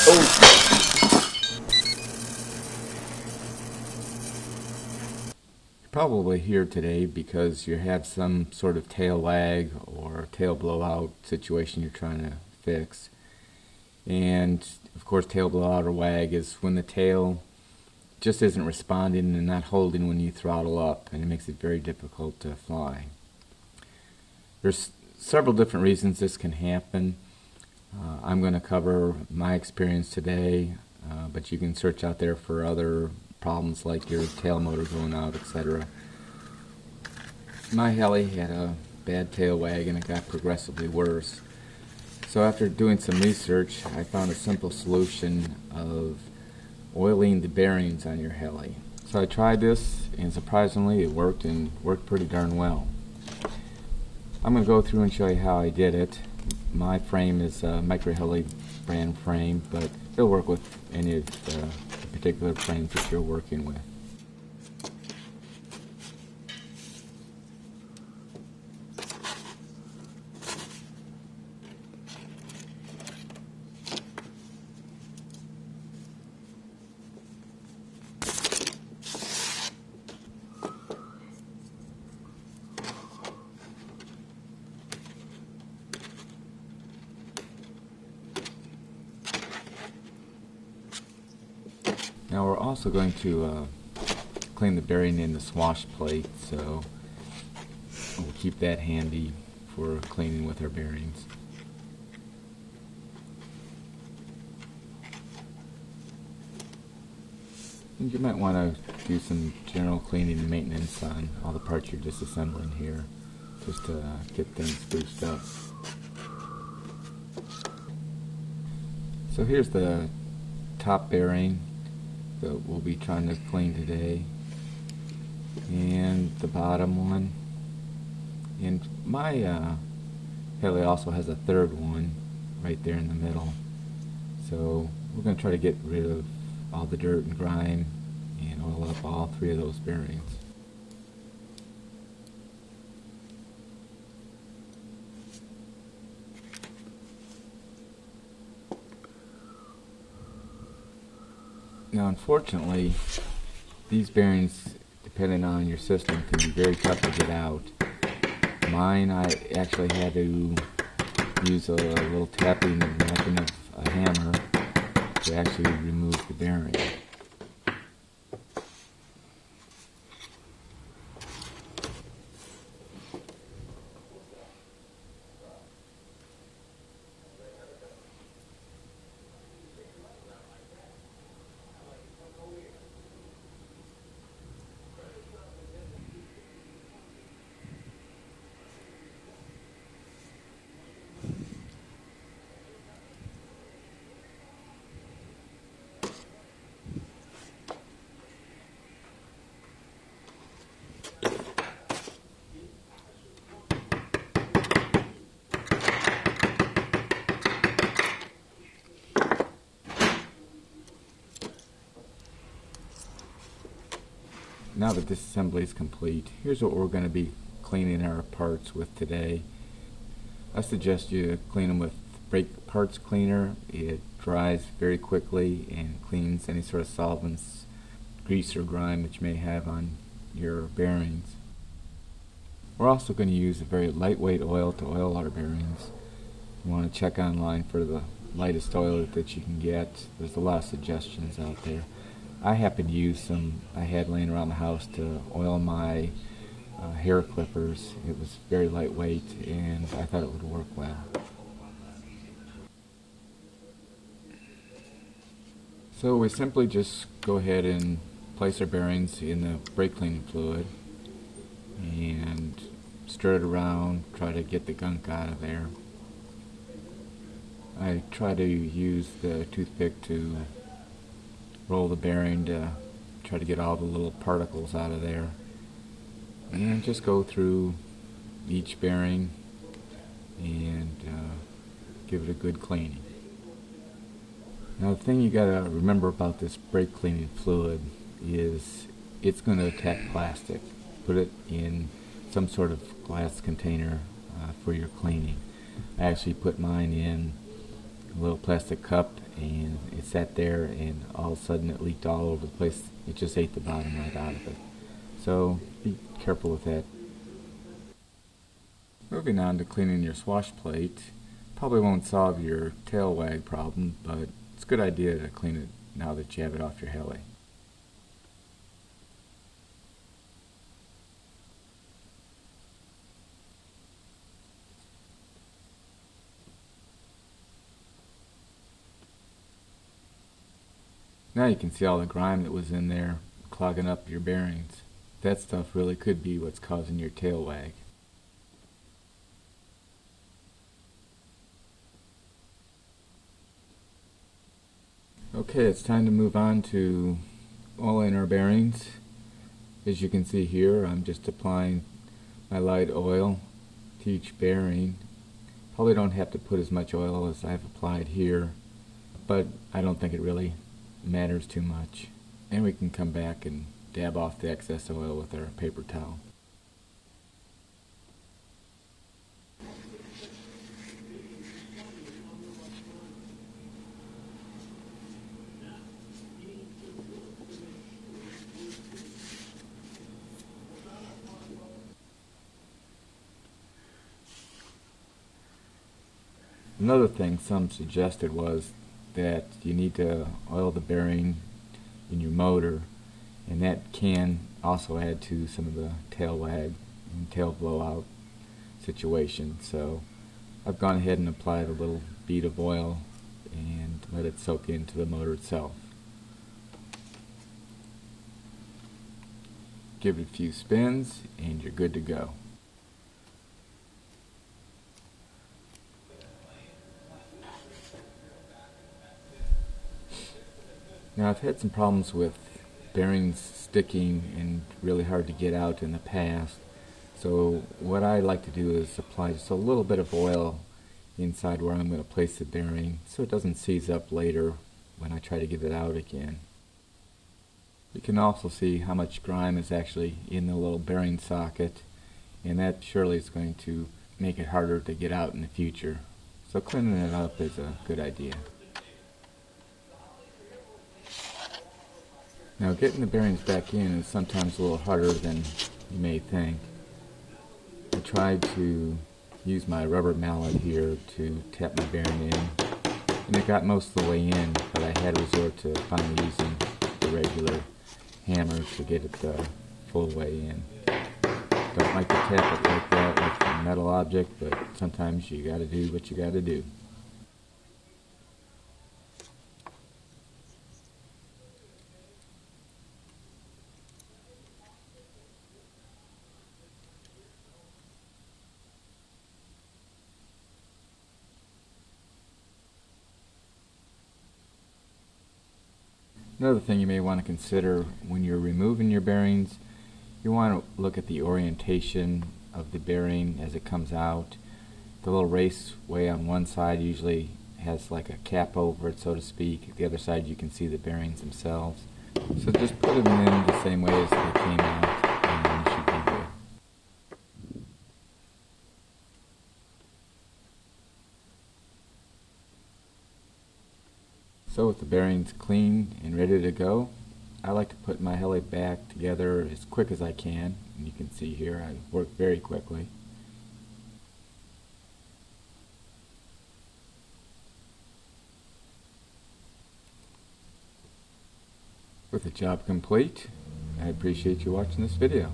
You're probably here today because you have some sort of tail lag or tail blowout situation you're trying to fix. And of course, tail blowout or wag is when the tail just isn't responding and not holding when you throttle up, and it makes it very difficult to fly. There's several different reasons this can happen. I'm going to cover my experience today, but you can search out there for other problems like your tail motor going out, etc. My heli had a bad tail wag and it got progressively worse. So after doing some research, I found a simple solution of oiling the bearings on your heli. So I tried this, and surprisingly it worked, and worked pretty darn well. I'm going to go through and show you how I did it. My frame is a microHELi brand frame, but it'll work with any of the particular frames that you're working with. Now we're also going to clean the bearing in the swash plate, so we'll keep that handy for cleaning with our bearings. And you might want to do some general cleaning and maintenance on all the parts you're disassembling here, just to get things spruced up. So here's the top bearing that we'll be trying to clean today, and the bottom one. And my heli also has a third one right there in the middle, so we're going to try to get rid of all the dirt and grime and oil up all three of those bearings. Now unfortunately, these bearings, depending on your system, can be very tough to get out. Mine, I actually had to use a little tapping and knocking of a hammer to actually remove the bearing. Now that this assembly is complete, here's what we're going to be cleaning our parts with today. I suggest you clean them with brake parts cleaner. It dries very quickly and cleans any sort of solvents, grease or grime that you may have on your bearings. We're also going to use a very lightweight oil to oil our bearings. You want to check online for the lightest oil that you can get. There's a lot of suggestions out there. I happen to use some I had laying around the house to oil my hair clippers. It was very lightweight and I thought it would work well. So we simply just go ahead and place our bearings in the brake cleaning fluid and stir it around, try to get the gunk out of there. I try to use the toothpick to roll the bearing to try to get all the little particles out of there, and just go through each bearing and give it a good cleaning. Now the thing you gotta remember about this brake cleaning fluid is it's going to attack plastic. Put it in some sort of glass container for your cleaning. I actually put mine in a little plastic cup, and it sat there, and all of a sudden it leaked all over the place. It just ate the bottom right out of it. So be careful with that. Moving on to cleaning your swash plate. Probably won't solve your tail wag problem, but it's a good idea to clean it now that you have it off your heli. Now you can see all the grime that was in there clogging up your bearings. That stuff really could be what's causing your tail wag. Okay, it's time to move on to oiling our bearings. As you can see here, I'm just applying my light oil to each bearing. Probably don't have to put as much oil as I've applied here, but I don't think it really matters too much. And we can come back and dab off the excess oil with our paper towel. Another thing some suggested was that you need to oil the bearing in your motor, and that can also add to some of the tail wag and tail blowout situation. So I've gone ahead and applied a little bead of oil and let it soak into the motor itself. Give it a few spins and you're good to go. Now I've had some problems with bearings sticking and really hard to get out in the past. So what I like to do is apply just a little bit of oil inside where I'm going to place the bearing so it doesn't seize up later when I try to get it out again. You can also see how much grime is actually in the little bearing socket, and that surely is going to make it harder to get out in the future. So cleaning it up is a good idea. Now getting the bearings back in is sometimes a little harder than you may think. I tried to use my rubber mallet here to tap my bearing in, and it got most of the way in, but I had to resort to finally using the regular hammer to get it the full way in. Don't like to tap it like that with a metal object, but sometimes you gotta do what you gotta do. Another thing you may want to consider when you're removing your bearings, you want to look at the orientation of the bearing as it comes out. The little raceway on one side usually has like a cap over it, so to speak. The other side you can see the bearings themselves. So just put them in the same way as they came out, and you should be good. So with the bearings clean and ready to go, I like to put my heli back together as quick as I can. And you can see here I work very quickly. With the job complete, I appreciate you watching this video.